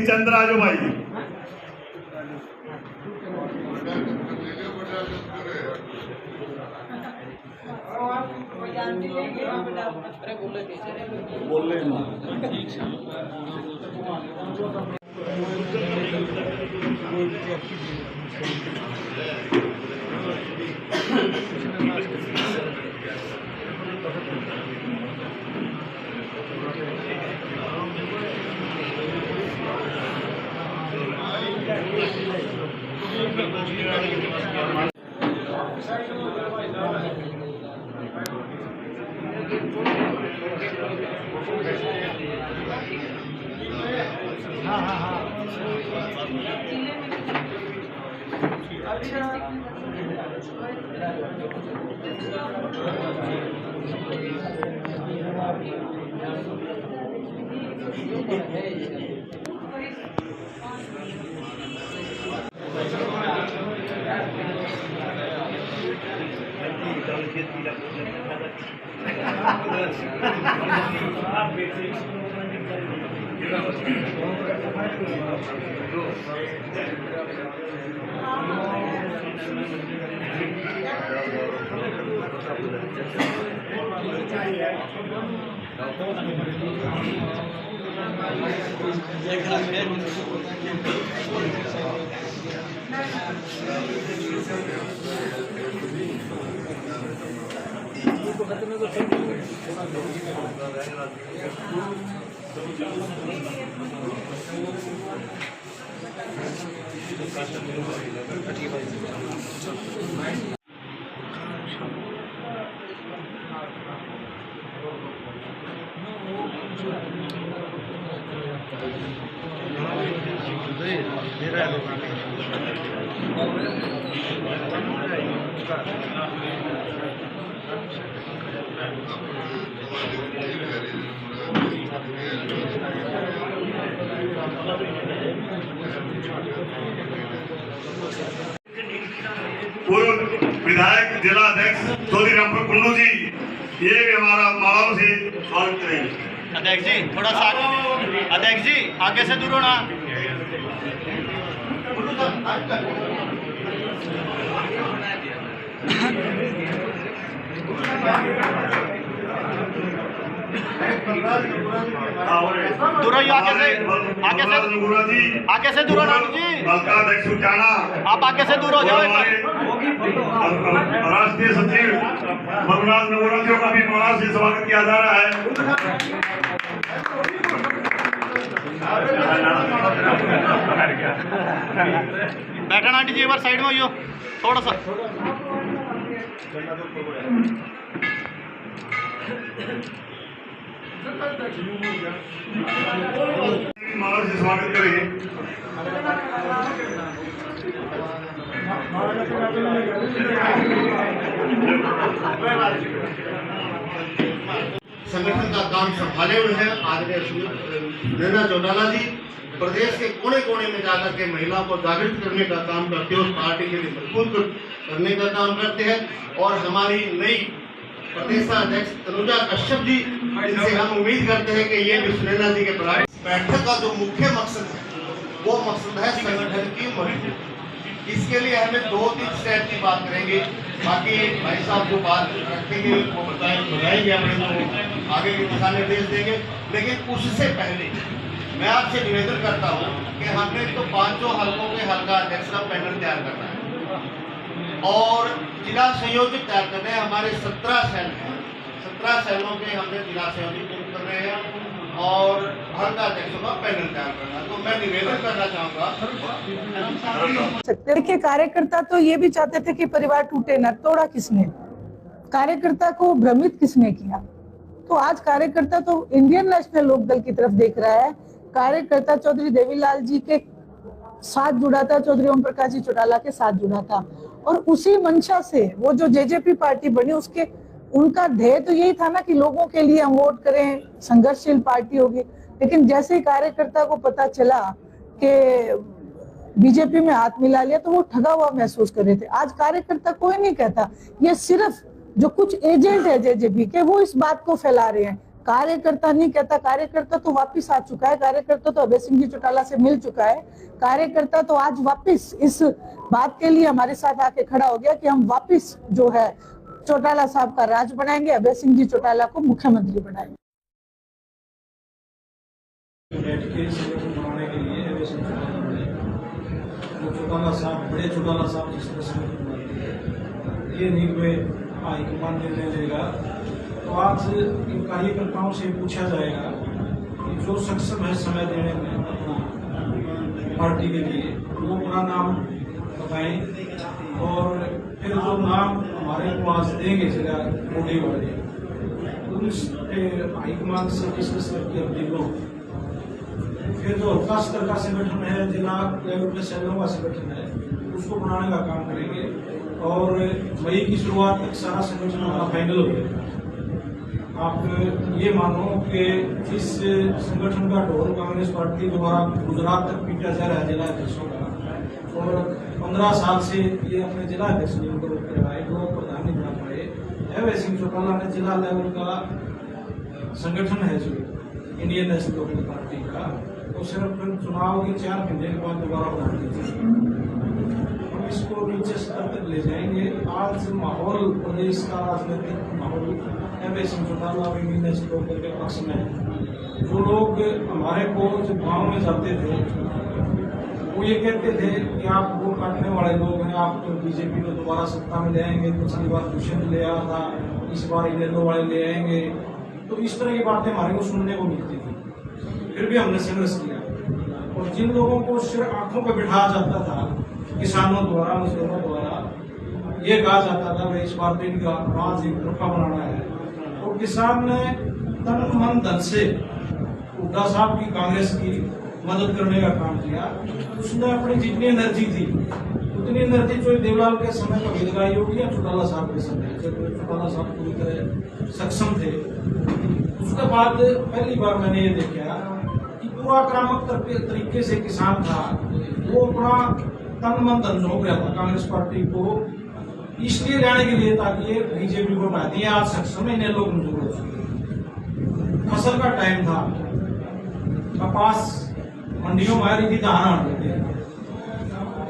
चंद्राजो भाई बोले पूर्व विधायक जिला अध्यक्ष चौधरी रामपुर कुल्लू जी ये भी हमारा मालाओं से स्वागत करेंगे। अध्यक्ष जी थोड़ा सा अध्यक्ष जी आगे से दूर होना। दूर आगे से दूर होना जी। अध्यक्ष उठाना आप आगे से दूर हो जाओ। राष्ट्रीय सचिव बलराज नगोरा जी का भी माला से स्वागत किया जा रहा है। बैठना आंटी जी एक बार साइड में हो थोड़ा सा। माला से स्वागत करेंगे। संगठन का काम संभाले हुए हैं आदरणीय नैना चौटाला जी प्रदेश के कोने कोने में जाकर के महिलाओं को जागृत करने का काम करते हैं, उस पार्टी के लिए मजबूत करने का काम करते हैं। और हमारी नई प्रदेशाध्यक्ष तनुजा कश्यप जी, इनसे हम उम्मीद करते हैं कि ये भी नैना जी के बराबर। बैठक का जो मुख्य मकसद है वो मकसद है संगठन की मजबूती। इसके लिए हमें 2-3 स्टेप की बात करेंगे, बाकी भाई साहब जो बात रखेंगे वो बताएंगे, हमें तो आगे के दिशा निर्देश देंगे। लेकिन उससे पहले मैं आपसे निवेदन करता हूँ कि हमने तो 5 हलकों के हल्का अध्यक्ष का पैनल तैयार करना है और जिला संयोजक तैयार करने हैं। हमारे 17 सेल हैं, 17 सेलों के हमने जिला संयोजक नियुक्त कर रहे हैं और हल्का अध्यक्षों का पैनल तैयार करना। तो मैं निवेदन करना चाहूँगा। देखिए, कार्यकर्ता तो ये भी चाहते थे कि परिवार टूटे न, तोड़ा किसने? कार्यकर्ता को भ्रमित किसने किया? तो आज कार्यकर्ता तो इंडियन नेशनल लोकदल की तरफ देख रहा है। कार्यकर्ता चौधरी देवीलाल जी के साथ जुड़ा था, चौधरी ओम प्रकाश जी चौटाला के साथ जुड़ा था और उसी मंशा से वो जो जेजेपी पार्टी बनी उसके उनका ध्येय तो यही था ना कि लोगों के लिए हम वोट करें, संघर्षशील पार्टी होगी। लेकिन जैसे ही कार्यकर्ता को पता चला कि बीजेपी में हाथ मिला लिया तो वो ठगा हुआ महसूस कर रहे थे। आज कार्यकर्ता कोई नहीं कहता, ये सिर्फ जो कुछ एजेंट है जेजेपी के वो इस बात को फैला रहे हैं। कार्यकर्ता नहीं कहता, कार्यकर्ता तो वापस आ चुका है, कार्यकर्ता तो अभय सिंह जी चौटाला से मिल चुका है। कार्यकर्ता तो आज वापस इस बात के लिए हमारे साथ आके खड़ा हो गया कि हम वापस जो है चौटाला साहब का राज बनाएंगे, अभय सिंह जी चौटाला को मुख्यमंत्री बनाएंगे। बनाने के लिए अभय सिंह चौटाला ने जो चौटाला साहब, बड़े चौटाला साहब जिस तरह से ये नहीं हुए हाईकमान निर्णय लेगा, तो आज इन कार्यकर्ताओं से पूछा जाएगा कि जो सक्षम है समय देने में अपना पार्टी के लिए, वो अपना नाम बताएं, और फिर जो नाम हमारे को आज देंगे जगह बॉडी वाले, उस हाईकमान से डिस्कस करके अपनी लोग फिर जो हल्का स्तर का संगठन है, जिला लेवल पे सेलों का संगठन है, उसको बनाने का काम करेंगे और मई की शुरुआत तक सारा संगठन हमारा फाइनल हो गया। आप ये मानो कि इस संगठन का ढोल कांग्रेस पार्टी द्वारा गुजरात तक पीटा जा रहा है जिला अध्यक्षों का, और 15 साल से ये अपने जिला अध्यक्ष लोग प्रधान नहीं बना पाए। अभय सिंह चौटाला ने जिला लेवल का संगठन है जो इंडियन नेशनल लोकल पार्टी का, वो सिर्फ चुनाव के 4 महीने के बाद दोबारा बना दी। इसको नीचे स्तर तक ले जाएंगे। आज माहौल, प्रदेश का राजनीतिक माहौल अभय सिंह चौटाला और इंडियन नेशनल लोकल के पक्ष में। जो लोग हमारे को जब गाँव में जाते थे वो ये कहते थे कि आप वोट काटने वाले लोग हैं, आप तो बीजेपी को दोबारा सत्ता में ले आएंगे, पिछली बार दुष्यंत ले आया था, इस बार इनेलो वाले ले आएंगे, तो इस तरह की बातें हमारे को सुनने को मिलती थी। फिर भी हमने संघर्ष किया, और जिन लोगों को सिर्फ आंखों पर बिठाया जाता था किसानों द्वारा, मजदूरों द्वारा, ये कहा जाता था भाई इस बार तो इनका राज एक रुपा बनाना है, और किसान ने तन मन धन से हुड्डा साहब की, कांग्रेस की मदद करने का काम किया। उसने अपनी जितनी एनर्जी थी उतनी एनर्जी जो देवलाल के समय पर भी लगाई होगी या चौटाला साहब के समय, जब चौटाला साहब पूरी तरह सक्षम थे। उसके बाद पहली बार मैंने ये देखा कि पूरा आक्रामक तरीके से किसान था, वो अपना तन मन धन झोंक रहा था कांग्रेस पार्टी को इसलिए लाने के लिए ताकि ये बीजेपी को हटा दिए। आज सक्षम है, इन्हें लोग मंजूर हो चुके। फसल का टाइम था, कपास मंडियों में आ रही थी, धान आ रहे थे,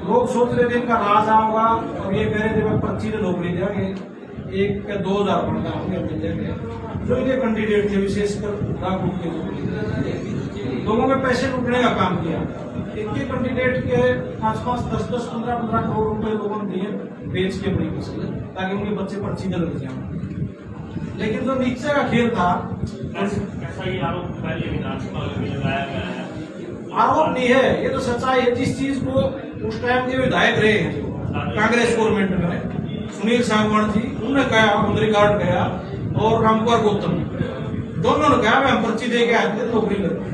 लोग सोच रहे थे इनका राज आओगा, और ये कह रहे थे 25 नौकरी देंगे, 1 के 2000 बनता होंगे मिल जाएंगे। जो इनके कैंडिडेट थे विशेषकर लोगों में पैसे लूटने का काम किया। एक कैंडिडेट के आसपास 10-10, 15-15 करोड़ रुपए लोगों ने दिए बेच के बड़ी फसल, ताकि उनके बच्चे पर्ची में लग जाए। लेकिन जो नीचे का खेल था, ऐसा ही आरोप पहले विधानसभा में लगाया गया है। आरोप नहीं है, ये तो सच्चाई है। जिस चीज को उस टाइम के विधायक रहे हैं जो कांग्रेस गवर्नमेंट में, सुनील सांगवान जी, उन्होंने कहा, मुद्रिकार्ड गया, और रामकुमार गौतम दोनों ने कहा हम पर्ची दे के आते नौकरी करते।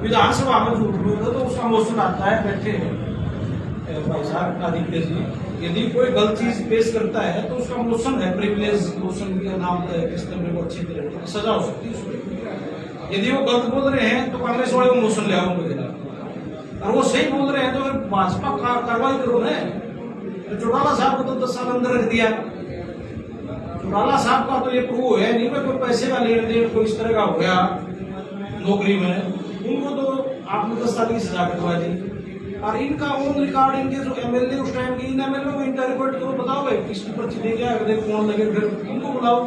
विधानसभा में झूठ बोलते तो उसका मोशन आता है, बैठे हैं भाई साहब आदित्य जी, यदि कोई गलत चीज पेश करता है तो उसका मोशन है, प्रिविलेज मोशन के नाम किस तरह को अच्छी तरह सजा हो सकती है उसमें। यदि वो गलत बोल रहे हैं तो कांग्रेस वाले को मोशन ले आओगे, और वो सही बोल रहे हैं तो फिर भाजपा कार्रवाई करो ना। तो चौटाला साहब को तो 10 साल अंदर रख दिया। चौटाला साहब का तो ये प्रूव है नहीं, कोई पैसे का लेन देन कोई इस तरह का हो गया नौकरी में, उनको तो आपने 10 साल की सजा कटवा दी। और इनका ऑन रिकॉर्ड, इनके जो एमएलए उस टाइम के, इन एमएलए को इंटरव्यूट करो, बताओ भाई किसकी पर्ची दे गया, कौन लगे, फिर इनको बुलाओ।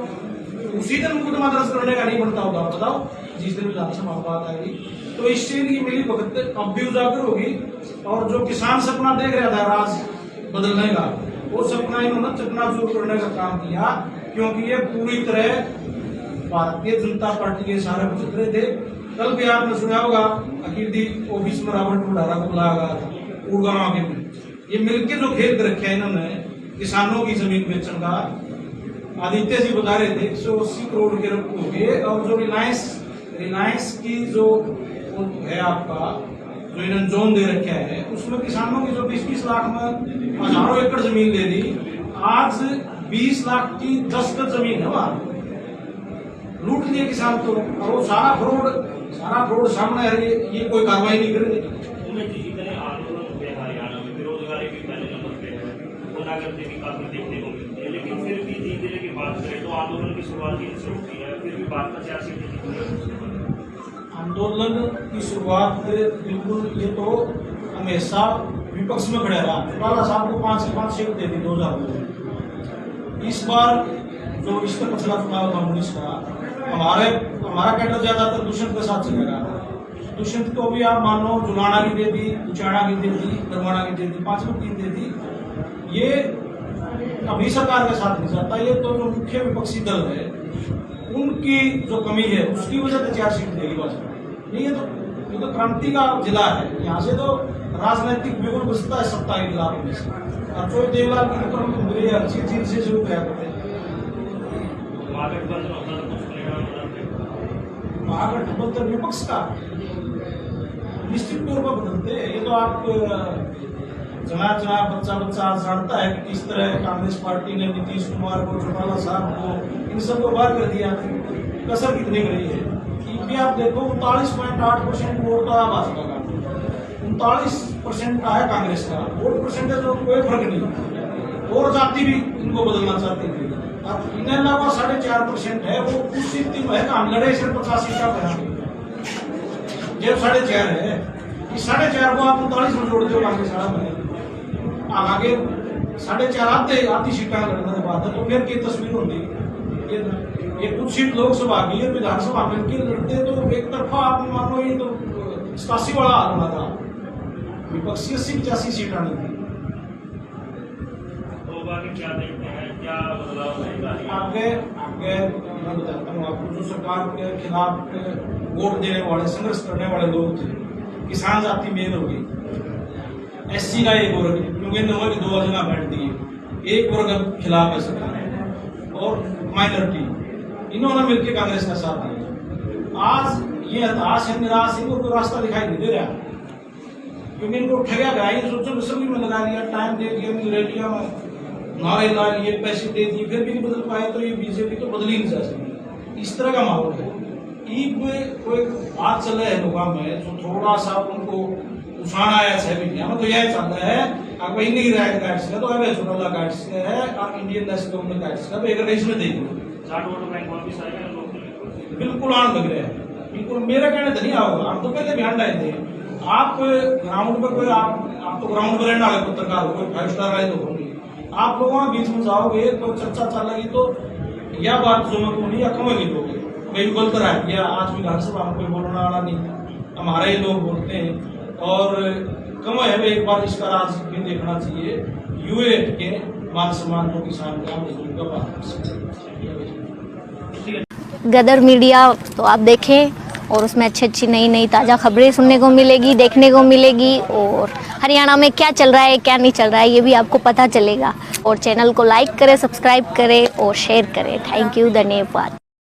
उसी दिन मुकदमा दर्ज करने का नहीं बनता होगा, बताओ जिस दिन विधानसभा बात आएगी। तो इस चीज की मिली भगत अब भी उजागर होगी, और जो किसान सपना देख रहा था राज बदलने का, वो सपना इन्होंने चकनाचूर करने का काम किया, क्योंकि ये पूरी तरह भारतीय जनता पार्टी के सारे बचत रहे थे। कल भी आपने सुना होगा अकीर्ति ऑफिस में रॉबर्ट भंडारा को बुलाया गया था उड़गांव के में, ये मिलके जो खेल कर रखे हैं इन्होंने किसानों की जमीन बेचने का। आदित्य जी बता रहे थे 180 करोड़ के रकम हो गए, और जो रिलायंस की जो है आपका जो इन्होंने जोन दे रखा है, उसमें किसानों की जो 20-20 लाख में हजारों एकड़ जमीन ले ली। आज 20 लाख की 10 गज जमीन है वहां, लूट लिए किसान तो, और वो सारा फ्रॉड सामने है। ये कोई कार्रवाई नहीं करेंगे। उनमें किसी तरह आंदोलन हो गया हरियाणा में, बेरोजगारी भी पहले नंबर पे है, गुंडागर्दी भी काफी देखने को मिलती है, लेकिन लेकिन फिर भी धीरे धीरे की बात करें तो आंदोलन की शुरुआत यहीं से होती है, फिर भी भाजपा 4 सीटें जीती है। आंदोलन की शुरुआत बिल्कुल ये तो हमेशा विपक्ष में खड़े रहा। चौटाला साहब को 5 से 5 सीट दे दी 2002। इस बार जो इसका पिछला चुनाव था 19 का, हमारा कैडर ज्यादातर दुष्यंत के साथ चलेगा। दुष्यंत को भी आप मान लो जुलाना की दे दी, उचाना की दे दी, दरवाना की दे दी, 5 में 3 दे दी। ये अभी सरकार के साथ नहीं जाता। ये तो जो मुख्य विपक्षी दल है उनकी जो कमी है उसकी वजह से 4 सीट देगी भाजपा। ये तो क्रांति का जिला है, यहाँ से तो राजनीतिक बिगुल बसता है सत्ता के खिलाफ में से। अशोक देवलाल की तो हम मेरे अच्छी चीज से शुरू किया करते हैं। महागठबंधन होता तो कुछ परिणाम बदलते, महागठबंधन विपक्ष का निश्चित तौर पर बदलते हैं। ये तो आप जना बच्चा जानता है कि किस तरह कांग्रेस पार्टी ने नीतीश कुमार को, चौटाला साहब को, इन सबको बाहर कर दिया। कसर कितनी गई है कि आप देखो 39.8% वोट था भाजपा का, 39% आया कांग्रेस का। वोट परसेंटेज में कोई फर्क नहीं, और जाति भी इनको बदलना चाहती थी। अब इन्हें अलावा 4.5% है, वो उस स्थिति में है हम लड़े सिर्फ 50 सीट का बनाएंगे। जब 4.5 है, इस 4.5 को आप 39 में जोड़ दो कांग्रेस वाला बने, आगे 4.5 आधी सीटें लड़ने के बाद तो फिर की तस्वीर होती। ये कुछ सीट लोकसभा की है, विधानसभा में की लड़ते तो एक तरफा आप मान लो ये तो 87 वाला हाल होना था। विपक्षी 80-85 सीट आनी थी। तो बाकी क्या देखते हैं, क्या बदलाव रहेगा आगे मैं बताता हूँ आपको। जो सरकार के खिलाफ वोट देने वाले, संघर्ष करने वाले लोग थे, किसान जाति मेन हो गई, SC का एक वर्ग, क्योंकि नंबर की 2 जना बैठ दिए, एक वर्ग खिलाफ है सरकार, और माइनॉरिटी, इन्होंने मिलकर कांग्रेस का साथ दिया। आज ये हताश है, निराश, इनको कोई रास्ता दिखाई नहीं दे रहा, क्योंकि इनको ठगा गया। ये सोचो सभी में लगा दिया, टाइम दे दिया, रैलियां नारे ला लिए, पैसे दे दिए, फिर भी नहीं बदल पाए, तो ये बीजेपी तो बदल ही नहीं जा सकती। इस तरह का माहौल है। ईद में कोई बात चल रहा है लोगों में, जो थोड़ा सा उनको उछाण आया 6 महीने में, तो यह चलता है अगर नहीं राइट गाइड्स का, तो अगर चौटाला गाइड्स है और इंडियन नेशनल गवर्नमेंट गाइड्स का, तो एक रेस में देख लो 60 वोट बैंक वापिस आएगा लोग बिल्कुल आने लग रहे हैं। बिल्कुल मेरा कहना तो नहीं आओगे, हम तो पहले बयान लाए थे। आप ग्राउंड पर कोई आप तो ग्राउंड पर रहने वाले पत्रकार हो, कोई 5 स्टार आए तो होंगे, आप लोगों के बीच में जाओगे तो चर्चा चलेगी, तो यह बात जो मैं बोली या कमेगी लोग भाई गलत रहा है, या आज विधानसभा में कोई बोलने वाला नहीं, हमारे ही लोग बोलते हैं। और कम है एक बार इसका राज भी देखना चाहिए, यूए के मान सम्मान को किसान का मजदूर का बात। गदर मीडिया तो आप देखें, और उसमें अच्छी नई ताज़ा खबरें सुनने को मिलेगी, देखने को मिलेगी, और हरियाणा में क्या चल रहा है क्या नहीं चल रहा है ये भी आपको पता चलेगा। और चैनल को लाइक करें, सब्सक्राइब करें और शेयर करें। थैंक यू, धन्यवाद।